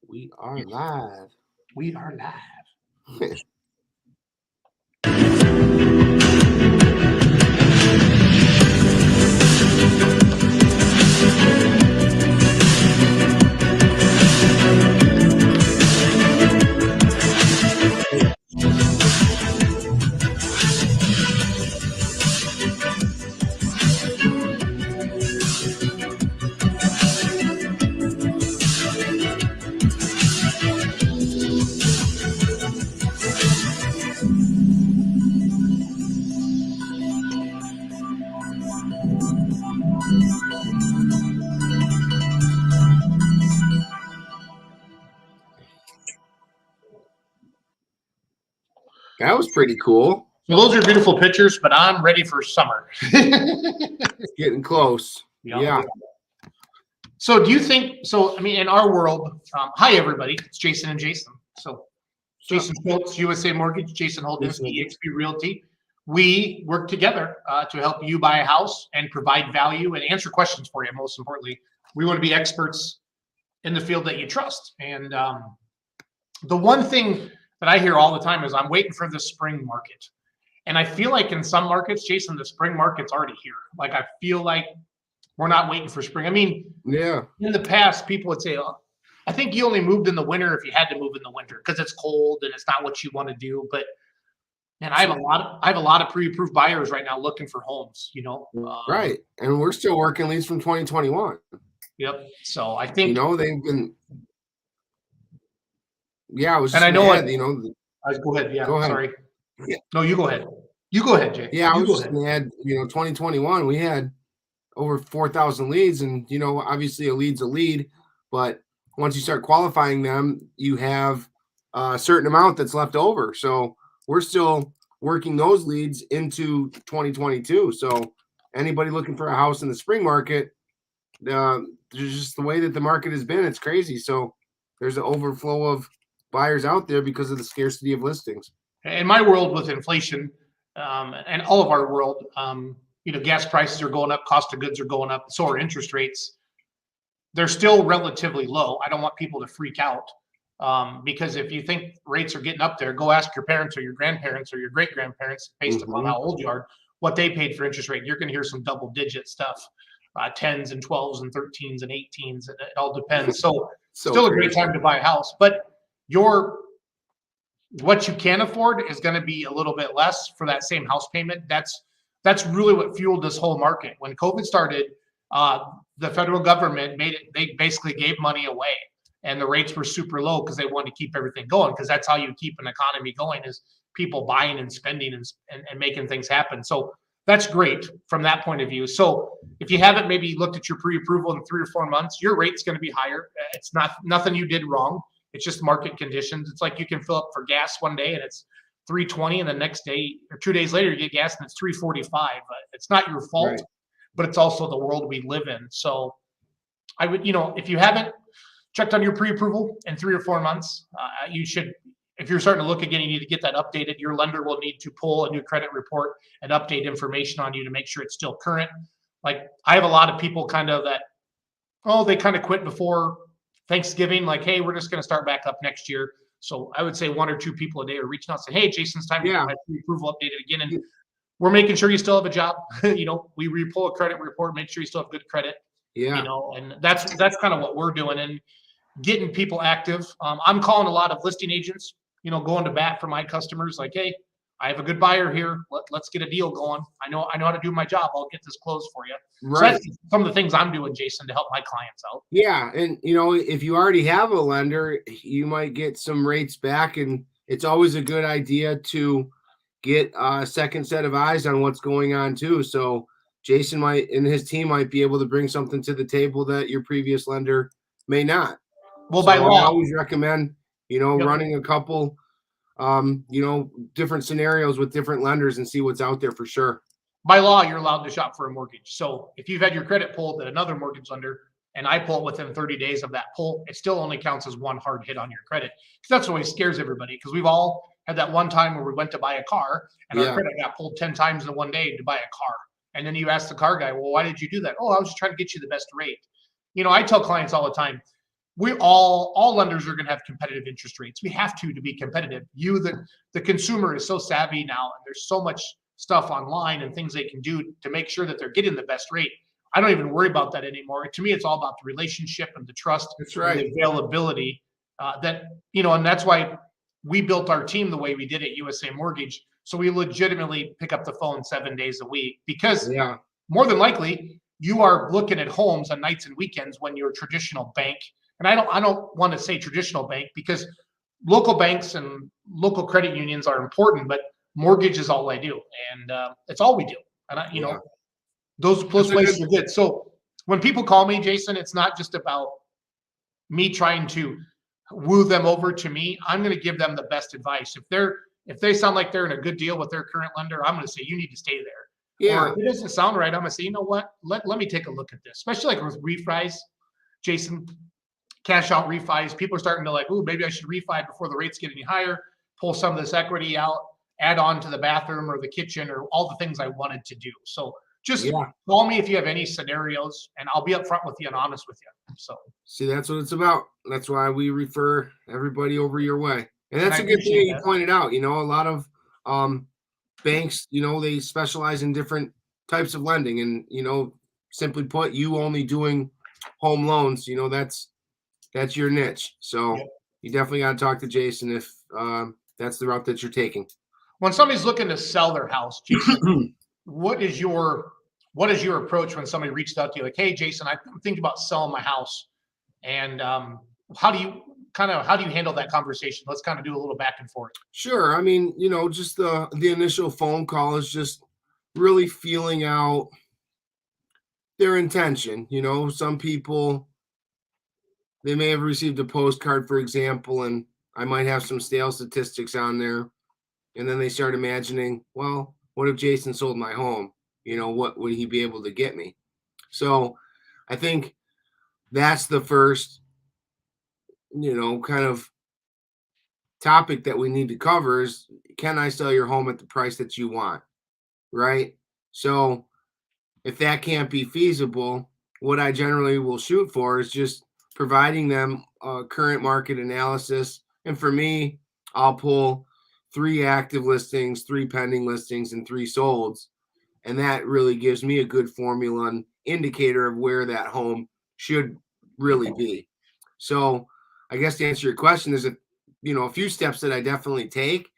We are live. We are live. That was pretty cool. So those are beautiful pictures, but I'm ready for summer. It's getting close. Yeah. So do you think, I mean, in our world, hi, everybody. It's Jason and Jason. So Jason Schultz, USA Mortgage, Jason Holdenski, eXp Realty. We work together to help you buy a house and provide value and answer questions for you. Most importantly, we want to be experts in the field that you trust. And the one thing that I hear all the time is I'm waiting for the spring market. And I feel like in some markets, Jason, the spring market's already here. Like, I feel like we're not waiting for spring. I mean, yeah. In the past, people would say, oh, I think you only moved in the winter if you had to move in the winter because it's cold and it's not what you want to do. But man, I have a lot of pre-approved buyers right now looking for homes, right. And we're still working leads from 2021. Yep. So I think, they've been, yeah, I was and I know mad, go ahead. Yeah. Go ahead. Sorry. Yeah. No, you go ahead. You go ahead, Jay. Yeah, I was just mad, 2021, we had over 4,000 leads, and, obviously a lead's a lead, but once you start qualifying them, you have a certain amount that's left over. So we're still working those leads into 2022. So anybody looking for a house in the spring market, there's just the way that the market has been, it's crazy. So there's an overflow of buyers out there because of the scarcity of listings. In my world with inflation, and all of our world, gas prices are going up, cost of goods are going up, so are interest rates. They're still relatively low. I don't want people to freak out because if you think rates are getting up there, go ask your parents or your grandparents or your great-grandparents based upon how old you are, what they paid for interest rate. You're going to hear some double-digit stuff, 10s and 12s and 13s and 18s. It all depends. So still a great time to buy a house. But what you can afford is going to be a little bit less for that same house payment. That's really what fueled this whole market. When COVID started, the federal government they basically gave money away, and the rates were super low because they wanted to keep everything going, because that's how you keep an economy going, is people buying and spending and making things happen. So that's great from that point of view. So if you haven't maybe looked at your pre-approval in 3 or 4 months, your rate's going to be higher. It's nothing you did wrong. It's just market conditions. It's like you can fill up for gas one day and it's $3.20, and the next day or 2 days later you get gas and it's $3.45. It's not your fault, right, but it's also the world we live in. So I would, if you haven't checked on your pre-approval in 3 or 4 months, you should. If you're starting to look again, you need to get that updated. Your lender will need to pull a new credit report and update information on you to make sure it's still current. Like, I have a lot of people they kind of quit before Thanksgiving, like, hey, we're just going to start back up next year. So I would say 1 or 2 people a day are reaching out saying, hey, Jason's time to get my pre-approval updated again. And we're making sure you still have a job. We pull a credit report, make sure you still have good credit. Yeah. And that's kind of what we're doing and getting people active. I'm calling a lot of listing agents, going to bat for my customers. Like, hey, I have a good buyer here. Let's get a deal going. I know how to do my job. I'll get this closed for you. Right. So that's some of the things I'm doing, Jason, to help my clients out. Yeah. And, if you already have a lender, you might get some rates back. And it's always a good idea to get a second set of eyes on what's going on, too. So Jason and his team might be able to bring something to the table that your previous lender may not. Well, by law, I always recommend, running a couple different scenarios with different lenders and see what's out there for sure. By law, you're allowed to shop for a mortgage. So if you've had your credit pulled at another mortgage lender and I pull it within 30 days of that pull, it still only counts as one hard hit on your credit. Because that's what always scares everybody, because we've all had that one time where we went to buy a car and our credit got pulled 10 times in one day to buy a car. And then you ask the car guy, well, why did you do that? Oh, I was just trying to get you the best rate. I tell clients all the time, all lenders are going to have competitive interest rates. We have to be competitive. The consumer is so savvy now, and there's so much stuff online and things they can do to make sure that they're getting the best rate. I don't even worry about that anymore. To me, it's all about the relationship and the trust. That's right. And the availability and that's why we built our team the way we did at USA Mortgage. So we legitimately pick up the phone 7 days a week, because more than likely you are looking at homes on nights and weekends when you're a traditional bank. And I don't want to say traditional bank, because local banks and local credit unions are important, but mortgage is all I do, and it's all we do. And those places are good. So when people call me, Jason, it's not just about me trying to woo them over to me. I'm going to give them the best advice. If they sound like they're in a good deal with their current lender, I'm going to say, you need to stay there. Yeah. Or if it doesn't sound right, I'm going to say, you know what? Let me take a look at this. Especially like with refis, Jason, cash out refis. People are starting to like, ooh, maybe I should refi before the rates get any higher, pull some of this equity out, add on to the bathroom or the kitchen or all the things I wanted to do. So just call me if you have any scenarios, and I'll be upfront with you and honest with you. So see, that's what it's about. That's why we refer everybody over your way. And that's a good thing you pointed out. A lot of banks, they specialize in different types of lending, and simply put, you only doing home loans, that's your niche. So you definitely got to talk to Jason if that's the route that you're taking. When somebody's looking to sell their house, Jason, what is your approach when somebody reached out to you like, hey, Jason, I'm thinking about selling my house, and how do you handle that conversation? Let's kind of do a little back and forth. Sure. I mean, just the initial phone call is just really feeling out their intention. Some people, they may have received a postcard, for example, and I might have some sales statistics on there. And then they start imagining, well, what if Jason sold my home? What would he be able to get me? So I think that's the first, kind of topic that we need to cover is, can I sell your home at the price that you want? Right? So if that can't be feasible, what I generally will shoot for is just providing them a current market analysis. And for me, I'll pull 3 active listings, 3 pending listings, and 3 solds. And that really gives me a good formula and indicator of where that home should really be. So I guess to answer your question, there's a few steps that I definitely take.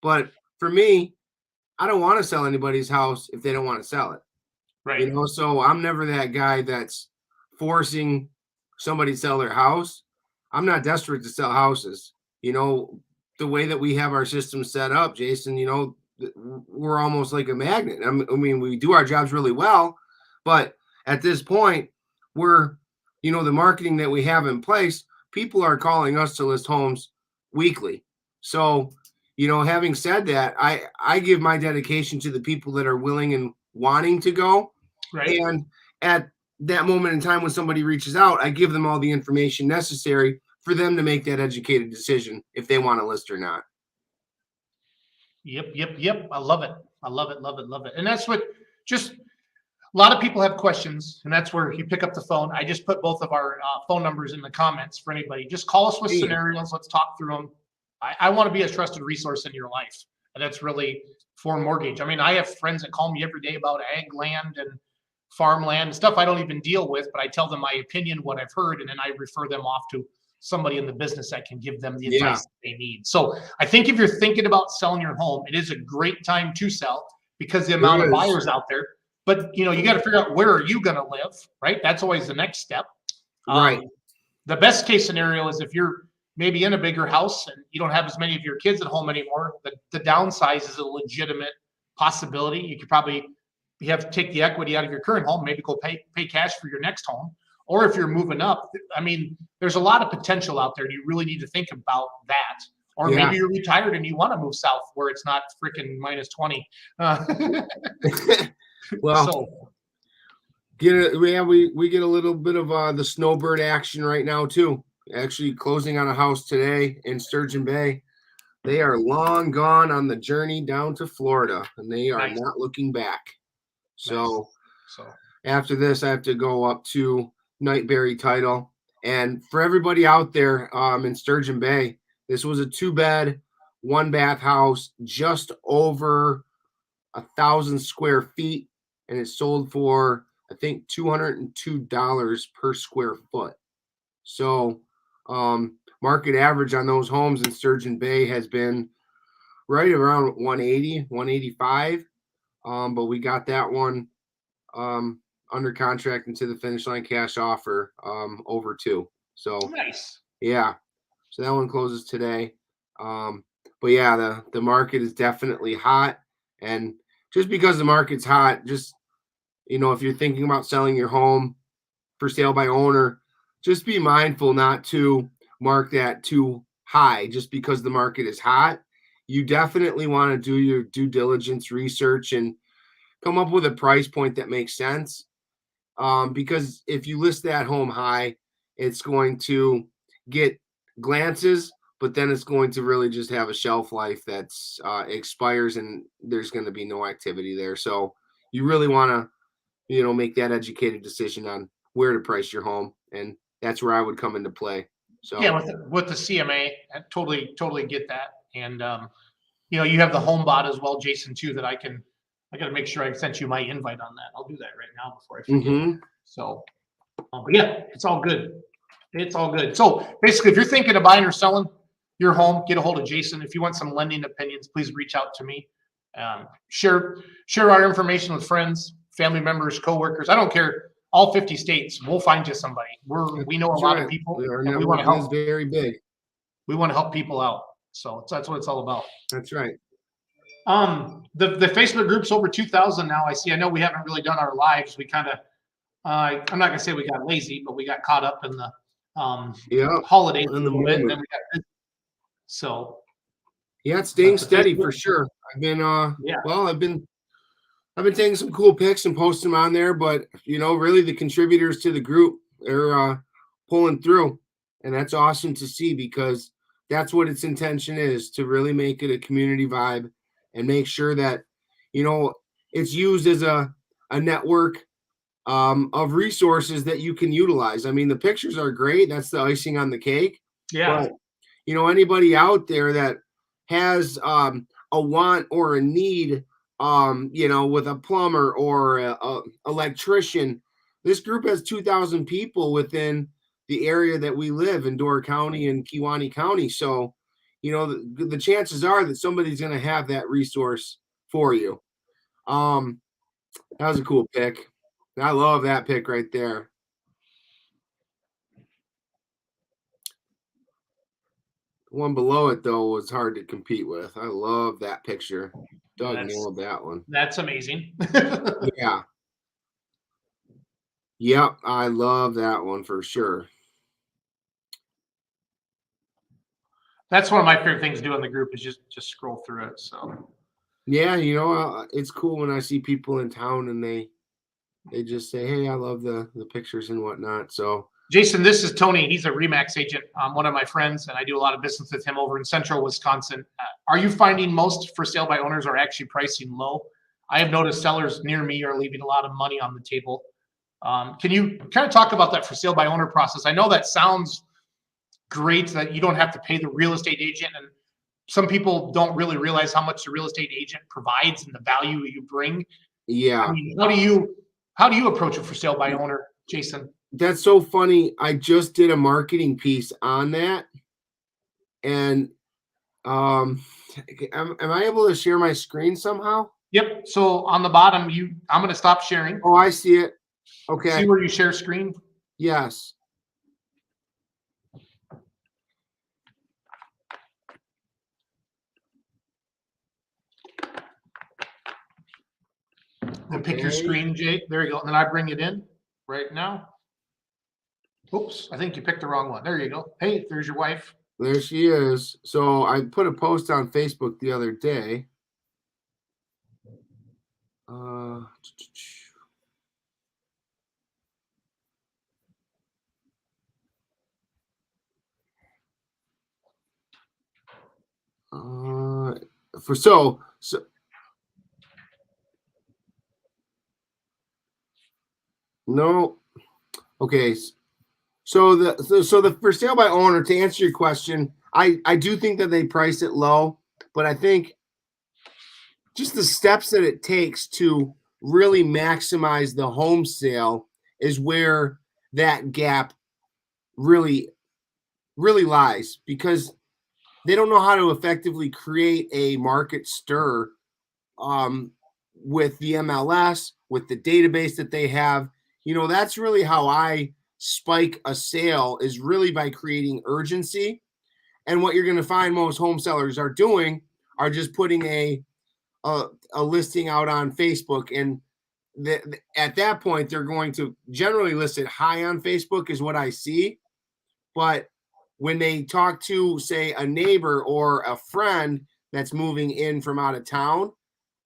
But for me, I don't want to sell anybody's house if they don't want to sell it. Right. So I'm never that guy that's forcing somebody to sell their house. I'm not desperate to sell houses. The way that we have our system set up, Jason, we're almost like a magnet. I mean, we do our jobs really well, but at this point, we're, the marketing that we have in place, people are calling us to list homes weekly. So, having said that, I give my dedication to the people that are willing and wanting to go. Right. And at that moment in time when somebody reaches out, I give them all the information necessary for them to make that educated decision if they want to list or not. Yep. I love it. And that's what, just a lot of people have questions, and that's where you pick up the phone. I just put both of our phone numbers in the comments for anybody. Just call us with scenarios. Let's talk through them. I want to be a trusted resource in your life. And that's really for mortgage. I mean, I have friends that call me every day about ag land and farmland, stuff I don't even deal with, but I tell them my opinion, what I've heard, and then I refer them off to somebody in the business that can give them the advice that they need. So I think if you're thinking about selling your home, it is a great time to sell because the amount of buyers out there. But you got to figure out, where are you going to live, right? That's always the next step. Right. The best case scenario is if you're maybe in a bigger house and you don't have as many of your kids at home anymore, the downsize is a legitimate possibility. You could probably have to take the equity out of your current home, maybe go pay cash for your next home. Or if you're moving up, I mean, there's a lot of potential out there. You really need to think about that. Or maybe you're retired and you want to move south where it's not freaking minus 20. Well, so, we get a little bit of the snowbird action right now too. Actually closing on a house today in Sturgeon Bay. They are long gone on the journey down to Florida, and they are not looking back. So after this, I have to go up to Nightberry Title And for everybody out there in Sturgeon Bay, this was a 2-bed, 1-bath house, just over 1,000 square feet, and it sold for I think $202 per square foot. So market average on those homes in Sturgeon Bay has been right around 180, 185. But we got that one under contract into the finish line, cash offer over 2. So Nice. yeah, so that one closes today. But yeah, the market is definitely hot, and just because the market's hot, just if you're thinking about selling your home for sale by owner, just be mindful not to mark that too high just because the market is hot. You definitely want to do your due diligence research and come up with a price point that makes sense. Because if you list that home high, it's going to get glances, but then it's going to really just have a shelf life that's expires, and there's going to be no activity there. So you really want to make that educated decision on where to price your home, and that's where I would come into play. So Yeah, with the CMA, I totally get that. And you have the home bot as well, Jason, too, that I got to make sure I sent you my invite on that. I'll do that right now before I forget. So, but yeah, it's all good. It's all good. So basically, if you're thinking of buying or selling your home, get a hold of Jason. If you want some lending opinions, please reach out to me. Share our information with friends, family members, coworkers. I don't care. All 50 states, we'll find you somebody. We know a lot of people, and we want to help. Very big. We want to help people out. So that's what it's all about. That's right. The Facebook group's over 2,000 now. I know we haven't really done our lives. We kind of, I'm not gonna say we got lazy, but we got caught up in the holidays in the a little bit, and then moment. we got so. Yeah, it's staying steady for sure. I've been I've been taking some cool pics and posting them on there, but really the contributors to the group are pulling through, and that's awesome to see because that's what its intention is, to really make it a community vibe and make sure that it's used as a network of resources that you can utilize. I mean, the pictures are great. That's the icing on the cake. Yeah. But anybody out there that has a want or a need, with a plumber or a electrician, this group has 2,000 people within the area that we live in, Door County and Kewaunee County. So, the chances are that somebody's going to have that resource for you. That was a cool pick. I love that pick right there. The one below it, though, was hard to compete with. I love that picture. Doug nailed that one. That's amazing. Yeah. Yep, I love that one for sure. That's one of my favorite things to do in the group is just scroll through it. So yeah, it's cool when I see people in town and they just say, "Hey, I love the pictures and whatnot." So Jason, this is Tony. He's a Remax agent, one of my friends, and I do a lot of business with him over in Central Wisconsin. Are you finding most for sale by owners are actually pricing low? I have noticed sellers near me are leaving a lot of money on the table. Can you kind of talk about that for sale by owner process? I know that sounds great that you don't have to pay the real estate agent, and some people don't really realize how much the real estate agent provides and the value you bring. Yeah. I mean, how do you approach it for sale by owner, Jason? That's so funny. I just did a marketing piece on that, and am I able to share my screen somehow? Yep. So on the bottom, I'm going to stop sharing. Oh, I see it. Okay. See where you share screen? Yes. Then pick your screen, Jake. There you go. And then I bring it in right now. Oops, I think you picked the wrong one. There you go. Hey, there's your wife. There she is. So I put a post on Facebook the other day. No. Okay. So the for sale by owner, to answer your question, I do think that they price it low, but I think just the steps that it takes to really maximize the home sale is where that gap really lies, because they don't know how to effectively create a market stir with the MLS, with the database that they have. That's really how I spike a sale, is really by creating urgency. And what you're going to find most home sellers are doing are just putting a listing out on Facebook, and at that point they're going to generally list it high on Facebook, is what I see. But when they talk to, say, a neighbor or a friend that's moving in from out of town,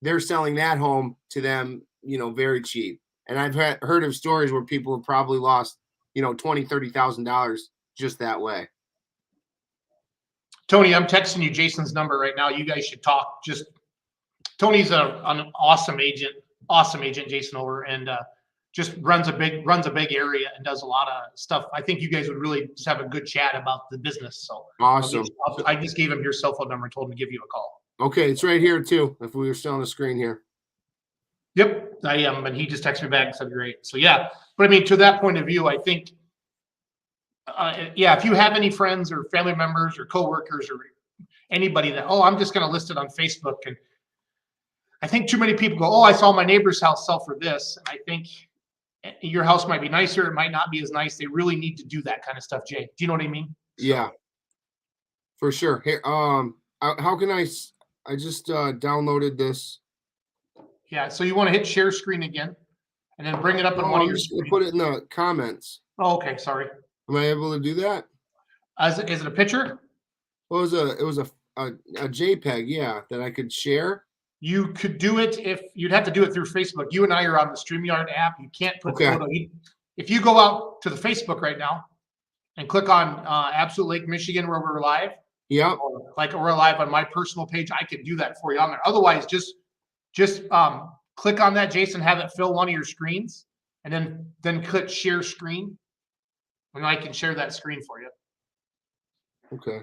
they're selling that home to them, very cheap. And I've heard of stories where people have probably lost, $20,000-$30,000 just that way. Tony, I'm texting you Jason's number right now. You guys should talk. Tony's an awesome agent, Jason over, and just runs a big area and does a lot of stuff. I think you guys would really just have a good chat about the business. So awesome. I just gave him your cell phone number and told him to give you a call. Okay, it's right here too, if we were still on the screen here. Yep, I am. And he just texted me back and said, great. So yeah, but I mean, to that point of view, I think, if you have any friends or family members or coworkers or anybody that, I'm just going to list it on Facebook. And I think too many people go, I saw my neighbor's house sell for this. And I think your house might be nicer. It might not be as nice. They really need to do that kind of stuff, Jay. Do you know what I mean? Yeah, for sure. Here, how can I just downloaded this. Yeah, so you want to hit share screen again and then bring it up on one of your screens. Put it in the comments. Oh, okay, sorry. Am I able to do that? Is it a picture? Well, it was a JPEG, yeah, that I could share. You could do it you'd have to do it through Facebook. You and I are on the StreamYard app. You can't put the photo. If you go out to the Facebook right now and click on Absolute Lake Michigan, where we're live. Yeah. Like we're live on my personal page, I could do that for you on there. Otherwise, just click on that, Jason, have it fill one of your screens, and then click share screen, and I can share that screen for you. Okay.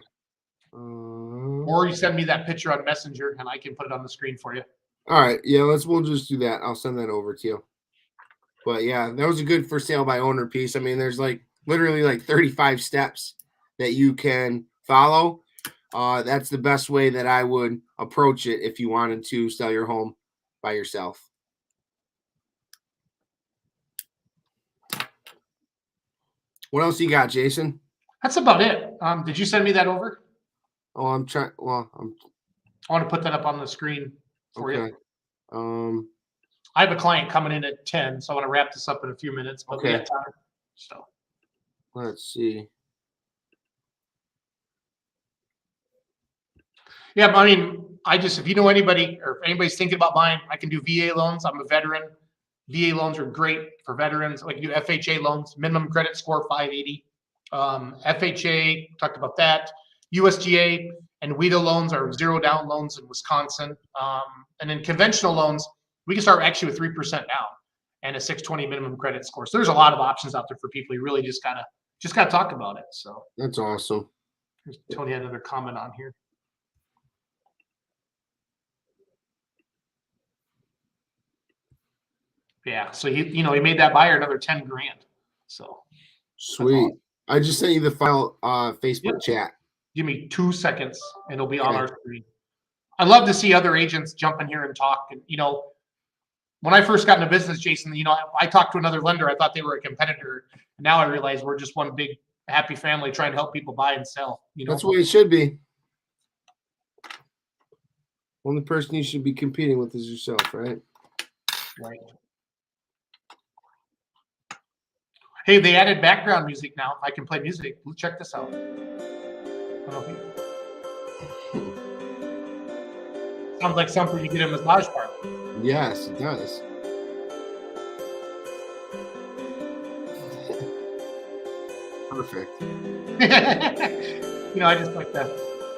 Or you send me that picture on Messenger, and I can put it on the screen for you. All right. Yeah, we'll just do that. I'll send that over to you. But yeah, that was a good for sale by owner piece. I mean, there's literally 35 steps that you can follow. That's the best way that I would approach it if you wanted to sell your home by yourself. What else you got, Jason? That's about it. Did you send me that over? Oh, I'm trying. Well, I want to put that up on the screen for you. I have a client coming in at 10, so I want to wrap this up in a few minutes. But we have time. So let's see. Yeah, I mean, if you know anybody or if anybody's thinking about buying, I can do VA loans. I'm a veteran. VA loans are great for veterans. I can do FHA loans, minimum credit score 580. FHA, talked about that. USDA and WIDA loans are 0 down loans in Wisconsin. And then conventional loans, we can start actually with 3% down and a 620 minimum credit score. So there's a lot of options out there for people. You really just gotta talk about it. So that's awesome. Tony had another comment on here. Yeah, so he made that buyer another 10 grand. So sweet. Awesome. I just sent you the file Facebook chat. Give me 2 seconds and it'll be on our screen. I love to see other agents jump in here and talk. And when I first got into business, Jason, I talked to another lender. I thought they were a competitor. And now I realize we're just one big happy family trying to help people buy and sell. That's the way it should be. Only person you should be competing with is yourself, right? Right. Hey, they added background music now. I can play music. Check this out. Sounds like something you get in a massage parlor. Yes, it does. Perfect. I just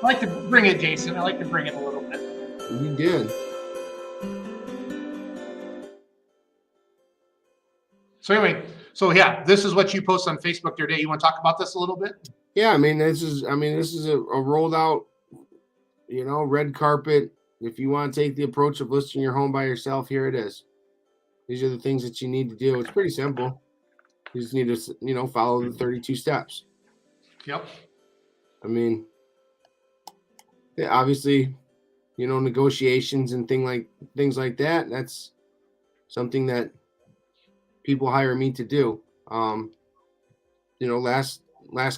like to bring it, Jason. I like to bring it a little bit. You did. So anyway, So yeah, this is what you posted on Facebook the other day. You want to talk about this a little bit? Yeah, this is a rolled out, red carpet. If you want to take the approach of listing your home by yourself, here it is. These are the things that you need to do. It's pretty simple. You just need to, follow the 32 steps. Yep. Yeah, obviously, negotiations and things like that. That's something that people hire me to do. Last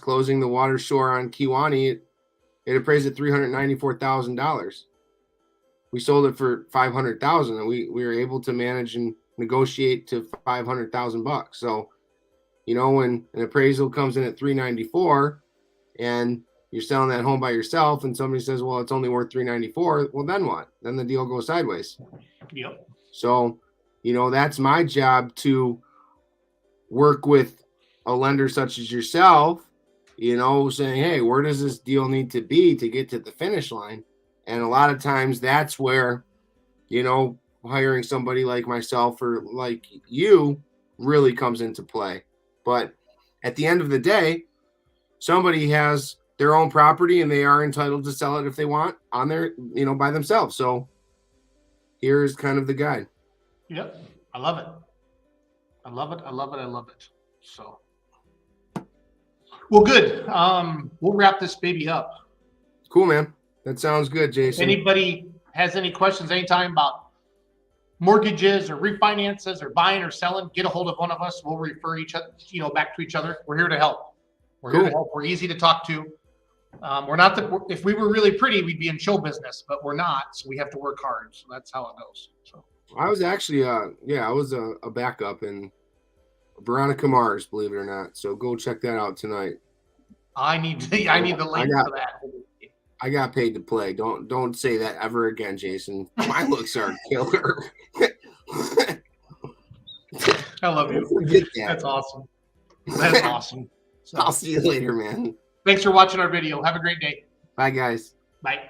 closing, the water shore on Kewanee, it appraised at $394,000. We sold it for $500,000, and we were able to manage and negotiate to $500,000. So, when an appraisal comes in at $394, and you're selling that home by yourself, and somebody says, "Well, it's only worth $394," well, then what? Then the deal goes sideways. Yep. So, that's my job, to work with a lender such as yourself, saying, "Hey, where does this deal need to be to get to the finish line?" And a lot of times that's where, hiring somebody like myself or like you really comes into play. But at the end of the day, somebody has their own property and they are entitled to sell it if they want on their, by themselves. So here's kind of the guide. Yep. I love it. I love it. I love it. I love it. So, well, good. We'll wrap this baby up. Cool, man. That sounds good, Jason. Anybody has any questions anytime about mortgages or refinances or buying or selling, get a hold of one of us. We'll refer each other, back to each other. We're here to help. We're here to help. We're easy to talk to. We're not if we were really pretty, we'd be in show business, but we're not. So we have to work hard. So that's how it goes. So I was actually, I was a backup in Veronica Mars, believe it or not. So go check that out tonight. I need the link for that. I got paid to play. Don't say that ever again, Jason. My looks are killer. I love you. That's awesome. That's awesome. So, I'll see you later, man. Thanks for watching our video. Have a great day. Bye, guys. Bye.